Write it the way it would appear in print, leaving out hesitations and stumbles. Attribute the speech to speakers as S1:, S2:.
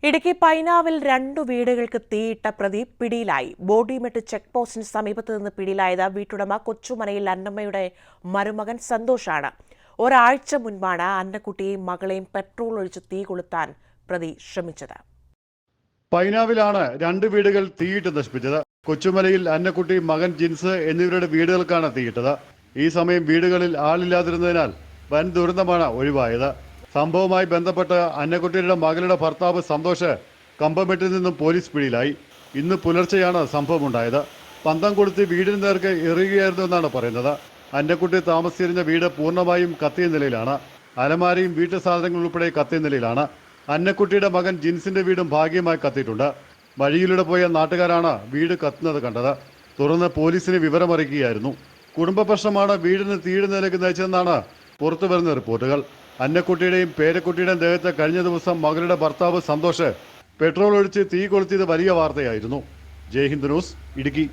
S1: ഇടുക്കി പൈനാവിൽ 2 വീടുകൾക്ക് തീയിട്ട പ്രതി പിടിയിലായി. ബോഡിമെട്ട് ചെക്ക് പോസ്റ്റിന് സമീപത്ത് നിന്ന് പിടിയിലായത് വീട്ടുടമ കൊച്ചുമനയിൽ അന്നമ്മയുടെ മരുമകൻ സന്തോഷാണ്. ഒരാഴ്ച മുൻപാണ് അന്നക്കുട്ടിയെയും മകളെയും പെട്രോൾ ഒഴിച്ച് തീ കൊളുത്താൻ പ്രതി ശ്രമിച്ചത്.
S2: പൈനാവിലാണ് 2 വീടുകൾ തീയിട്ട് നശിപ്പിച്ചത്. കൊച്ചുമലയിൽ അന്നക്കുട്ടി, മകൻ ജിൻസ് എന്നിവരുടെ വീടുകൾക്കാണ് തീയിട്ടത്. ഈ സമയം വീടുകളിൽ ആളില്ലാതിരുന്നതിനാൽ വൻ ദുരന്തമാണ് ഒഴിവായത്. സംഭവവുമായി ബന്ധപ്പെട്ട് അന്നക്കുട്ടിയുടെ മകളുടെ ഭർത്താവ് സന്തോഷ് കമ്പമെട്ടിൽ നിന്നും പോലീസ് പിടിയിലായി. ഇന്ന് പുലർച്ചെയാണ് സംഭവമുണ്ടായത്. പന്തം കൊളുത്തി വീടിന് നേർക്ക് എറിയുകയായിരുന്നു എന്നാണ് പറയുന്നത്. അന്നക്കുട്ടി താമസിച്ചിരുന്ന വീട് പൂർണ്ണമായും കത്തിയ നിലയിലാണ്. അലമാരയും വീട്ടു സാധനങ്ങൾ ഉൾപ്പെടെ കത്തിയ നിലയിലാണ്. അന്നക്കുട്ടിയുടെ മകൻ ജിൻസിന്റെ വീടും ഭാഗികമായി കത്തിയിട്ടുണ്ട്. വഴിയിലൂടെ പോയ നാട്ടുകാരാണ് വീട് കത്തുന്നത് കണ്ടത്. തുടർന്ന് പോലീസിനെ വിവരമറിയിക്കുകയായിരുന്നു. കുടുംബ പ്രശ്നമാണ് വീടിന് തീയിടുന്നതിലേക്ക് നയിച്ചതെന്നാണ് പുറത്തുവരുന്ന റിപ്പോർട്ടുകൾ. അന്നക്കുട്ടിയുടെയും പേരക്കുട്ടിയുടെയും ദേഹത്ത് കഴിഞ്ഞ ദിവസം മകളുടെ ഭർത്താവ് സന്തോഷ് പെട്രോൾ ഒഴിച്ച് തീ കൊളുത്തിയത് വലിയ വാർത്തയായിരുന്നു. ജയ് ഹിന്ദ് ന്യൂസ്, ഇടുക്കി.